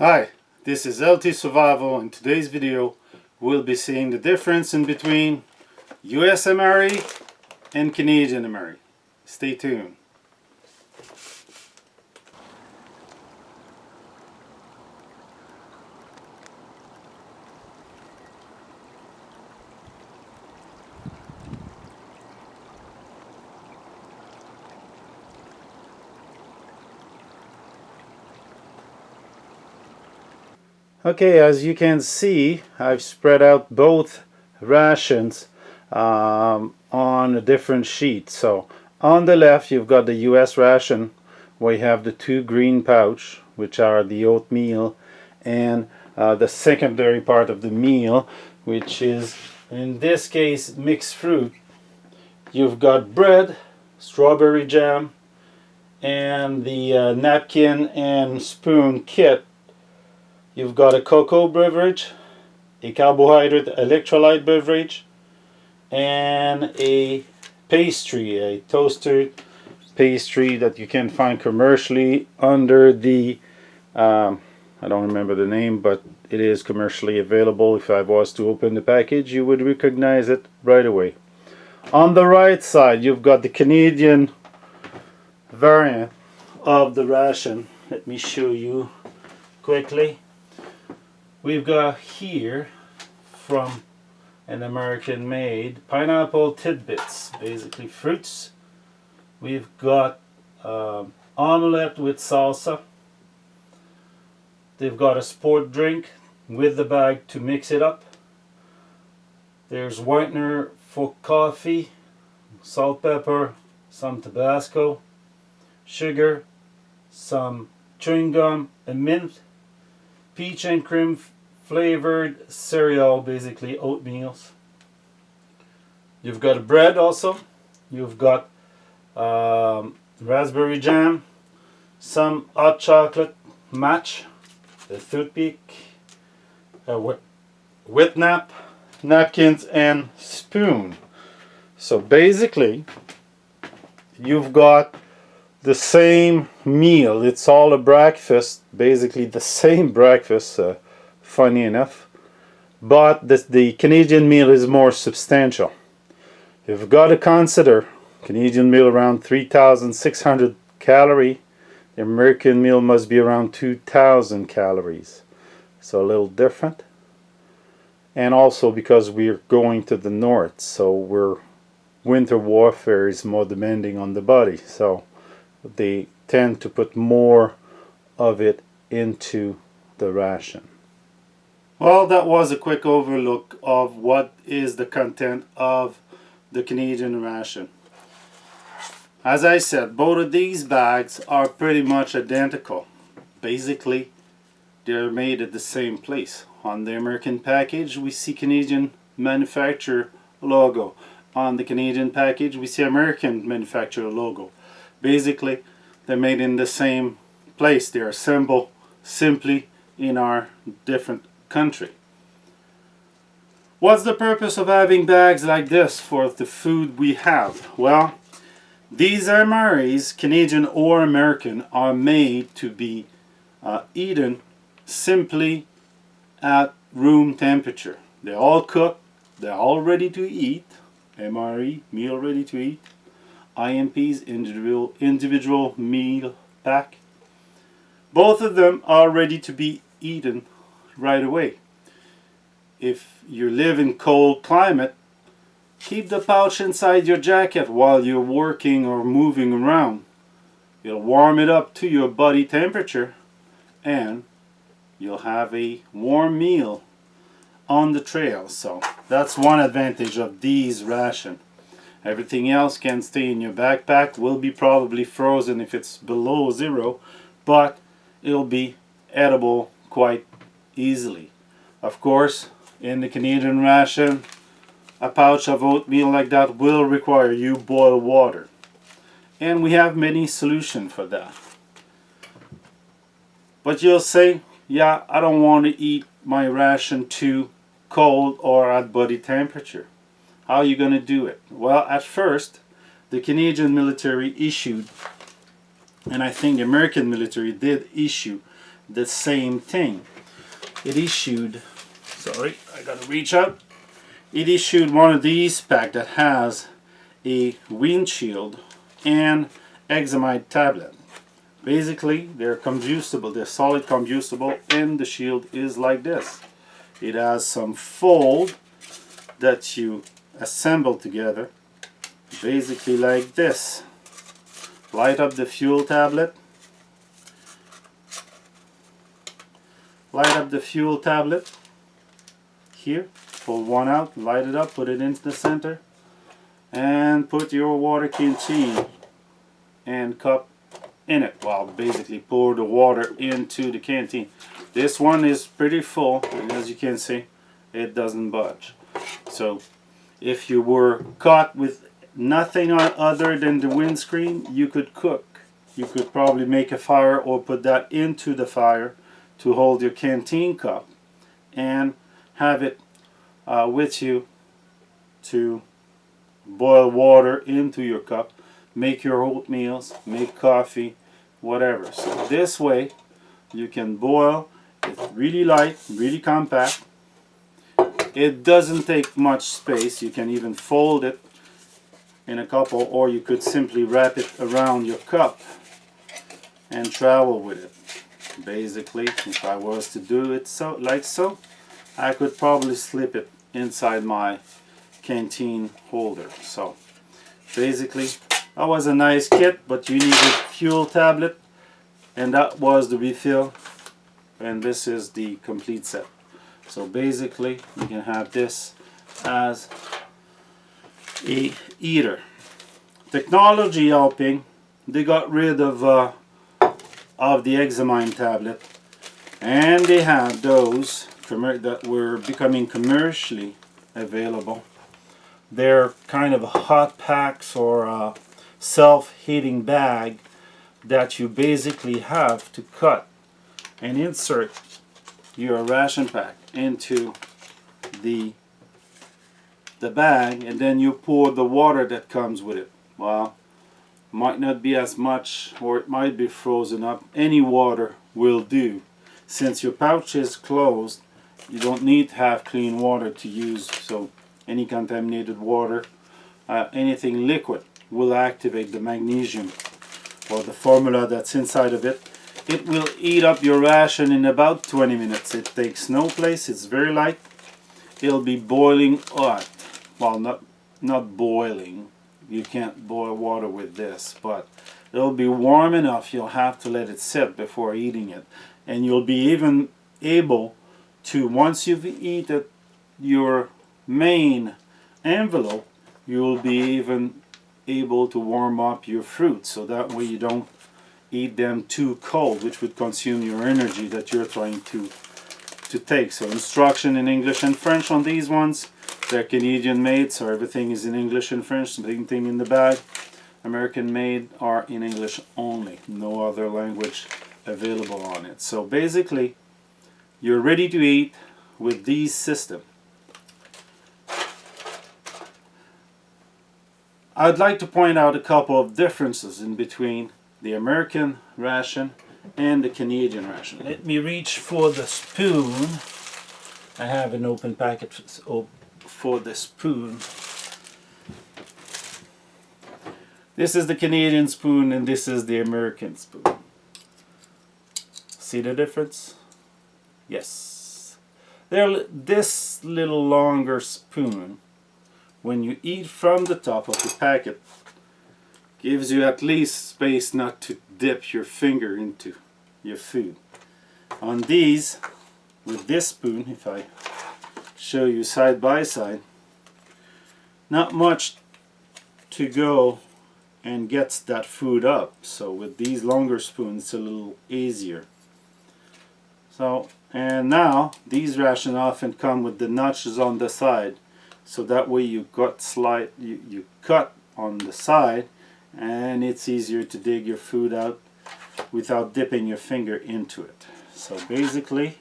Hi, this is LT Survival. In today's video we'll be seeing the difference in between US MRE and Canadian MRE. Stay tuned. Okay, as you can see, I've spread out both rations on a different sheet. So on the left you've got the US ration, where you have the two green pouch, which are the oatmeal, and the secondary part of the meal, which is in this case mixed fruit. You've got bread, strawberry jam, and the napkin and spoon kit. You've got a cocoa beverage, a carbohydrate electrolyte beverage, and a pastry, a toasted pastry that you can find commercially under the, I don't remember the name, but it is commercially available. If I was to open the package, you would recognize it right away. On the right side, you've got the Canadian variant of the ration. Let me show you quickly. We've got here from an American made pineapple tidbits, basically fruits. We've got omelette with salsa. They've got a sport drink with the bag to mix it up. There's whitener for coffee, salt, pepper, some Tabasco, sugar, some chewing gum, and mint, peach and cream flavored cereal, basically oatmeals. You've got a bread also. You've got raspberry jam, some hot chocolate match, the toothpick, wet napkins, and spoon. So basically you've got the same meal. It's all a breakfast, basically the same breakfast, funny enough, but the Canadian meal is more substantial. You've got to consider Canadian meal around 3,600 calories. The American meal must be around 2,000 calories. So a little different. And also because we're going to the north, so winter warfare is more demanding on the body. So they tend to put more of it into the ration. Well, that was a quick overlook of what is the content of the Canadian ration. As I said, both of these bags are pretty much identical. Basically, they're made at the same place. On the American package, we see Canadian manufacturer logo. On the Canadian package, we see American manufacturer logo. Basically, they're made in the same place. They're assembled simply in our different country. What's the purpose of having bags like this for the food we have? Well, these MREs, Canadian or American, are made to be eaten simply at room temperature. They're all cooked, they're all ready to eat. MRE, meal ready to eat. IMPs, individual meal pack. Both of them are ready to be eaten right away. If you live in cold climate, keep the pouch inside your jacket while you're working or moving around. You'll warm it up to your body temperature and you'll have a warm meal on the trail. So that's one advantage of these ration. Everything else can stay in your backpack, will be probably frozen if it's below zero, but it'll be edible quite easily. Of course, in the Canadian ration, a pouch of oatmeal like that will require you boil water. And we have many solutions for that. But you'll say, yeah, I don't want to eat my ration too cold or at body temperature. How are you going to do it? Well, at first, the Canadian military issued, and I think the American military did issue, the same thing. It issued, sorry, I gotta reach out. It issued one of these pack that has a windshield and examine tablet. Basically, they're combustible, they're solid combustible, and the shield is like this. It has some fold that you assemble together, basically like this. Light up the fuel tablet. Light up the fuel tablet here. Pull one out, light it up, put it into the center, and put your water canteen and cup in it. Well, basically pour the water into the canteen. This one is pretty full, and as you can see, it doesn't budge. So if you were caught with nothing other than the windscreen, you could cook. You could probably make a fire or put that into the fire to hold your canteen cup and have it with you to boil water into your cup, make your oatmeals, make coffee, whatever. So this way you can boil. It's really light, really compact. It doesn't take much space. You can even fold it in a couple, or you could simply wrap it around your cup and travel with it. Basically, if I was to do it so, like so, I could probably slip it inside my canteen holder. So basically, that was a nice kit, but you needed fuel tablet, and that was the refill, and this is the complete set. So basically, you can have this as a eater. Technology helping, they got rid of the examine tablet, and they have those that were becoming commercially available. They're kind of hot packs or self-heating bag that you basically have to cut and insert your ration pack into the bag, and then you pour the water that comes with it. Well, might not be as much, or it might be frozen up. Any water will do. Since your pouch is closed, you don't need to have clean water to use, so any contaminated water, anything liquid will activate the magnesium or the formula that's inside of it. It will eat up your ration in about 20 minutes. It takes no place, it's very light. It'll be boiling hot. Well, not boiling. You can't boil water with this, but it'll be warm enough. You'll have to let it sit before eating it. And you'll be even able to, once you've eaten your main envelope, you'll be even able to warm up your fruit, so that way you don't eat them too cold, which would consume your energy that you're trying to take. So instruction in English and French on these ones. They're Canadian made, so everything is in English and French. Same thing in the bag. American made are in English only, no other language available on it. So basically, you're ready to eat with these system. I'd like to point out a couple of differences in between the American ration and the Canadian ration. Let me reach for the spoon. I have an open packet for the spoon. This is the Canadian spoon and this is the American spoon. See the difference? Yes. This little longer spoon, when you eat from the top of the packet, gives you at least space not to dip your finger into your food. On these, with this spoon, if I show you side by side, not much to go and gets that food up. So with these longer spoons, it's a little easier. So, and now these rations often come with the notches on the side, so that way you cut on the side, and it's easier to dig your food out without dipping your finger into it. So basically,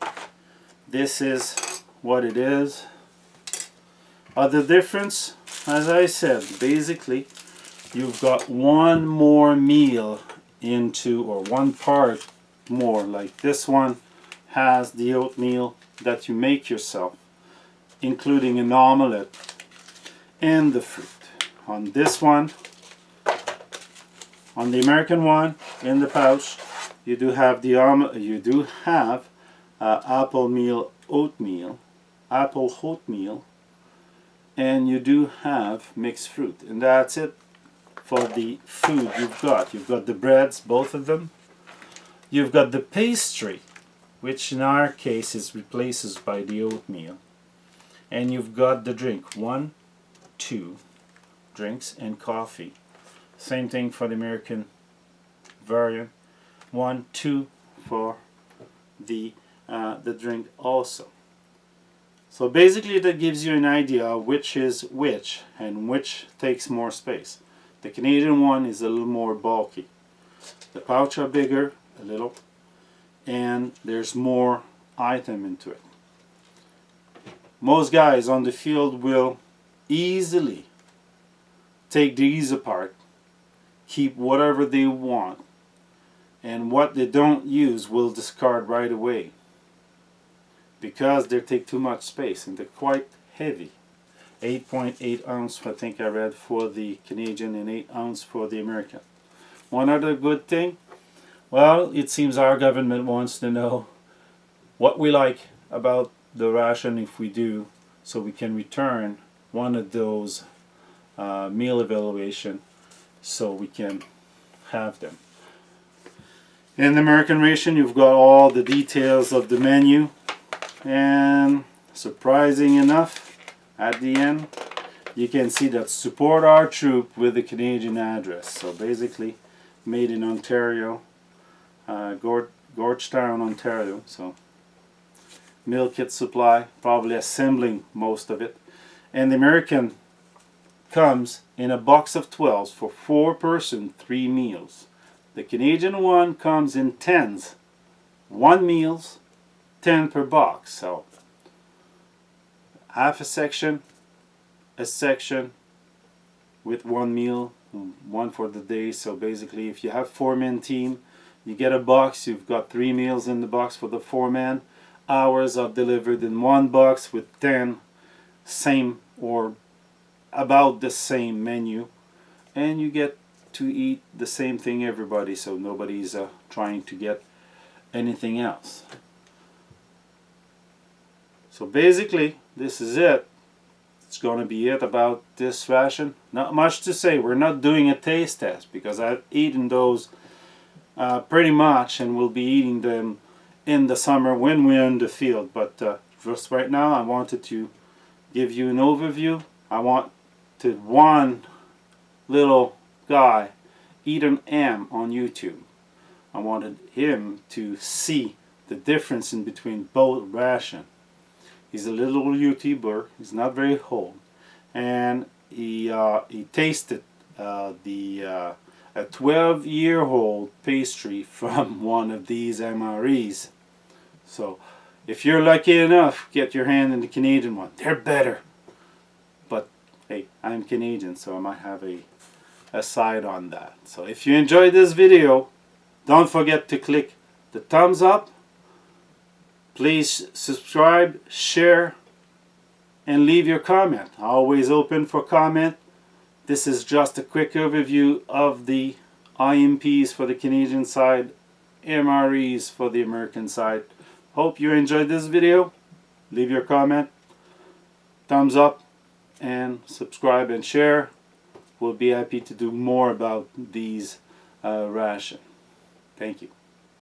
this is what it is. Other difference, as I said, basically you've got one more meal into, or one part more. Like this one has the oatmeal that you make yourself, including an omelette and the fruit. On this one, on the American one, in the pouch, you do have the apple oatmeal, and you do have mixed fruit, and that's it for the food you've got. You've got the breads, both of them. You've got the pastry, which in our case is replaces by the oatmeal, and you've got the drink. 1, 2 drinks and coffee. Same thing for the American variant. 1, 2 for the drink also. So basically that gives you an idea of which is which and which takes more space. The Canadian one is a little more bulky. The pouch are bigger a little, and there's more item into it. Most guys on the field will easily take these apart, keep whatever they want, and what they don't use will discard right away because they take too much space and they're quite heavy. 8.8 ounce I think I read for the Canadian and 8 ounce for the American. One other good thing, well, it seems our government wants to know what we like about the ration if we do, so we can return one of those meal evaluation so we can have them. In the American ration you've got all the details of the menu, and surprising enough at the end you can see that support our troop with the Canadian address. So basically made in Ontario, Georgetown, Ontario. So meal kit supply, probably assembling most of it. And the American comes in a box of 12s for 4 person, 3 meals. The Canadian one comes in 10s, 1 meals, 10 per box. So half a section with 1 meal, 1 for the day. So basically if you have 4-man team, you get a box, you've got 3 meals in the box for the 4-man. Hours are delivered in 1 box with 10 same or about the same menu, and you get to eat the same thing everybody, so nobody's trying to get anything else. So basically this is it. It's going to be it about this ration. Not much to say. We're not doing a taste test because I've eaten those pretty much, and we'll be eating them in the summer when we're in the field. But just right now I wanted to give you an overview. I wanted one little guy eat an M on YouTube. I wanted him to see the difference in between both ration. He's a little YouTuber, he's not very old, and he tasted a 12-year-old pastry from one of these MREs. So if you're lucky enough, get your hand in the Canadian one. They're better. But hey, I'm Canadian, so I might have a side on that. So if you enjoyed this video, don't forget to click the thumbs up. Please subscribe, share, and leave your comment. Always open for comment. This is just a quick overview of the IMPs for the Canadian side, MREs for the American side. Hope you enjoyed this video. Leave your comment, thumbs up, and subscribe and share. We'll be happy to do more about these ration. Thank you.